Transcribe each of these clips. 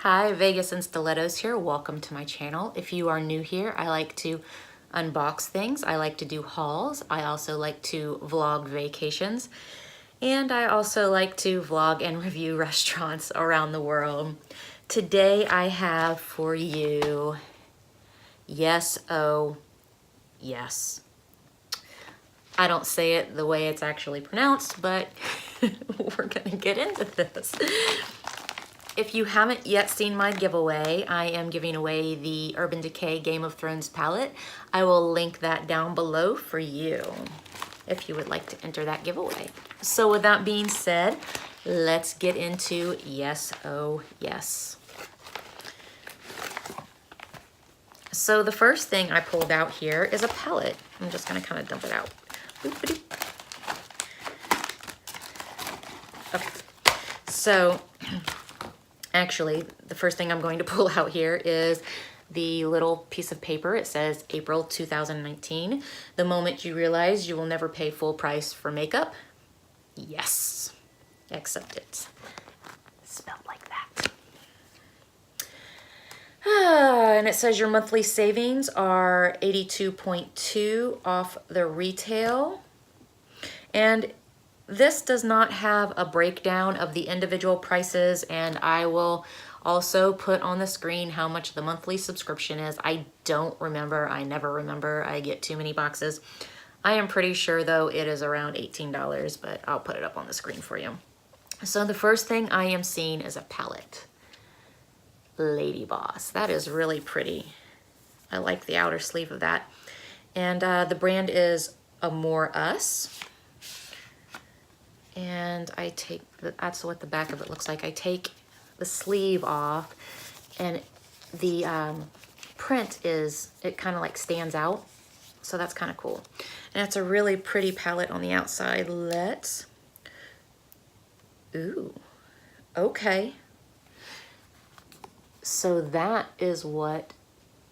Hi, Vegas and Stilettos here. Welcome to my channel. If you are new here, I like to unbox things. I like to do hauls. I also like to vlog vacations. And I also like to vlog and review restaurants around the world. Today I have for you Yes Oh Yes. I don't say it the way it's actually pronounced, but we're gonna get into this. If you haven't yet seen my giveaway, I am giving away the Urban Decay Game of Thrones palette. I will link that down below for you if you would like to enter that giveaway. So with that being said, let's get into Yes Oh Yes. So the first thing I pulled out here is a palette. I'm just gonna kind of dump it out. Okay, so actually, the first thing I'm going to pull out here is the little piece of paper. It says April 2019. The moment you realize you will never pay full price for makeup, yes, accept it. Spelled like that. And it says your monthly savings are 82.2 off the retail. And this does not have a breakdown of the individual prices, and I will also put on the screen how much the monthly subscription is. I don't remember. I never remember. I get too many boxes. I am pretty sure, though, it is around $18, but I'll put it up on the screen for you. So the first thing I am seeing is a palette. Lady Boss. That is really pretty. I like the outer sleeve of that. And the brand is Amore Us. And I take, that's what the back of it looks like. I take the sleeve off and the print is, it kind of like stands out. So that's kind of cool. And it's a really pretty palette on the outside. Let's, ooh, okay. So that is what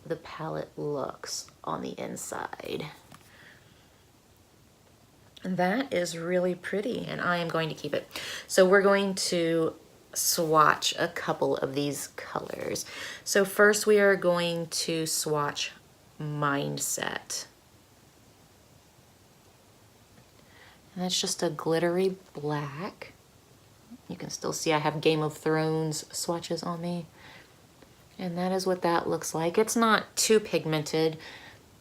the palette looks on the inside. And that is really pretty, and I am going to keep it. So we're going to swatch a couple of these colors. So first we are going to swatch Mindset. And that's just a glittery black. You can still see I have Game of Thrones swatches on me. And that is what that looks like. It's not too pigmented,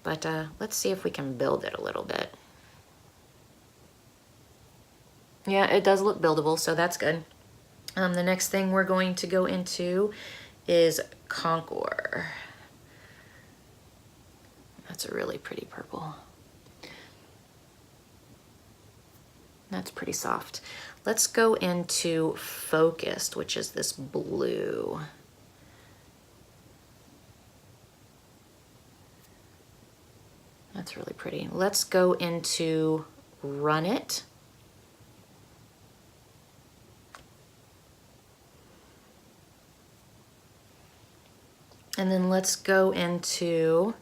but let's see if we can build it a little bit. Yeah, it does look buildable, so that's good. The next thing we're going to go into is Conquer. That's a really pretty purple. That's pretty soft. Let's go into Focused, which is this blue. That's really pretty. Let's go into Run It. And then let's go into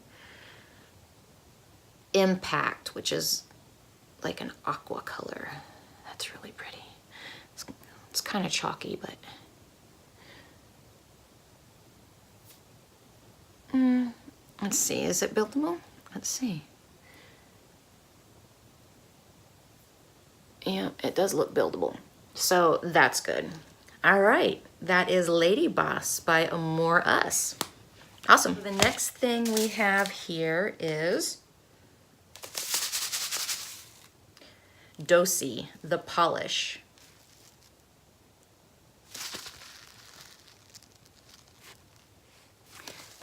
Impact, which is like an aqua color. That's really pretty. It's kind of chalky, but let's see, is it buildable? Let's see. Yeah, it does look buildable. So that's good. All right, that is Lady Boss by Amore Us. Awesome. The next thing we have here is Decay, the polish.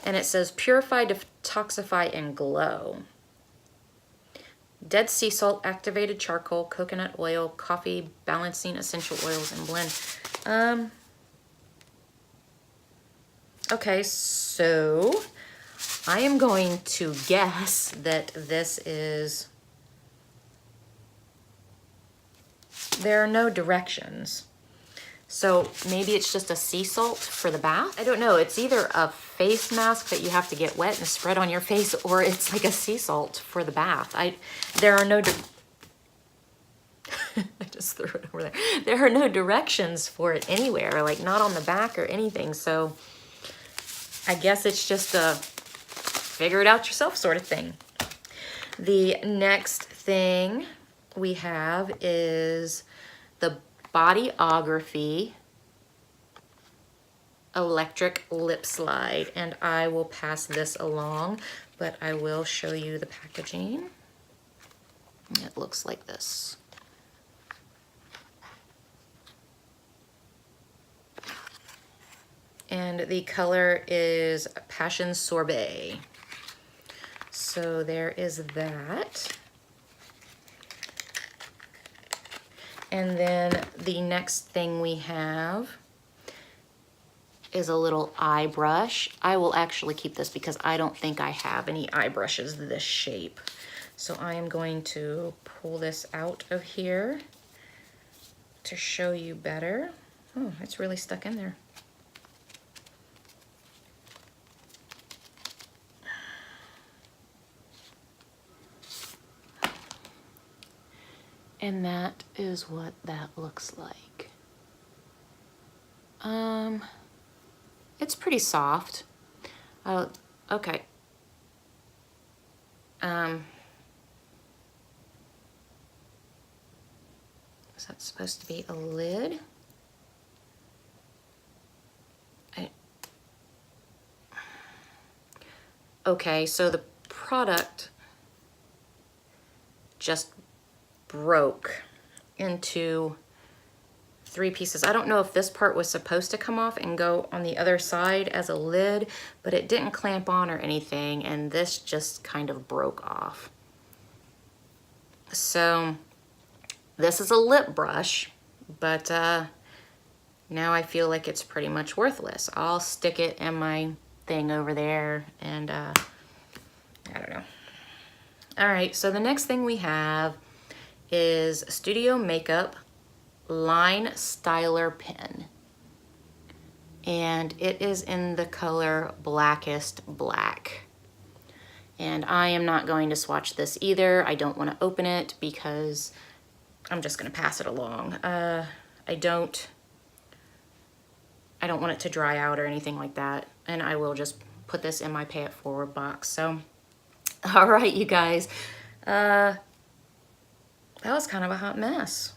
And it says purify, detoxify, and glow. Dead sea salt, activated charcoal, coconut oil, coffee, balancing essential oils, and blend. Okay, so I am going to guess that this is, there are no directions. So maybe it's just a sea salt for the bath. I don't know, it's either a face mask that you have to get wet and spread on your face, or it's like a sea salt for the bath. There are no, I just threw it over there. There are no directions for it anywhere, like not on the back or anything. So I guess it's just a figure it out yourself sort of thing. The next thing we have is the Bodyography Electric Lip Slide, and I will pass this along, but I will show you the packaging. It looks like this. And the color is Passion Sorbet. So there is that. And then the next thing we have is a little eye brush. I will actually keep this because I don't think I have any eye brushes this shape. So I am going to pull this out of here to show you better. Oh, it's really stuck in there. And that is what that looks like. It's pretty soft. Oh, okay. Is that supposed to be a lid? Okay, so the product just broke into 3 pieces. I don't know if this part was supposed to come off and go on the other side as a lid, but it didn't clamp on or anything, and this just kind of broke off. So this is a lip brush, but now I feel like it's pretty much worthless. I'll stick it in my thing over there, and I don't know. All right, so the next thing we have is Studio Makeup Line Styler Pen, and it is in the color Blackest Black. And I am not going to swatch this either. I don't want to open it because I'm just going to pass it along. I don't want it to dry out or anything like that, and I will just put this in my pay it forward box. So all right, you guys, that was kind of a hot mess.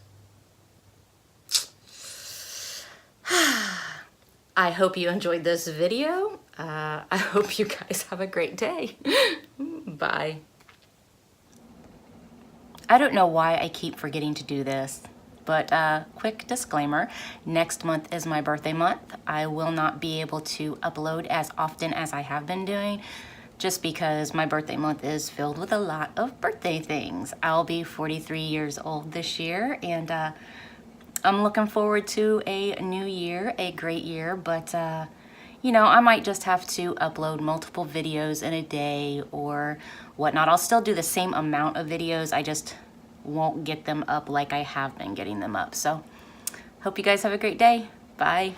I hope you enjoyed this video. I hope you guys have a great day. Bye. I don't know why I keep forgetting to do this, but quick disclaimer, next month is my birthday month. I will not be able to upload as often as I have been doing, just because my birthday month is filled with a lot of birthday things. I'll be 43 years old this year, and I'm looking forward to a new year, a great year, but you know, I might just have to upload multiple videos in a day or whatnot. I'll still do the same amount of videos, I just won't get them up like I have been getting them up. So, hope you guys have a great day. Bye.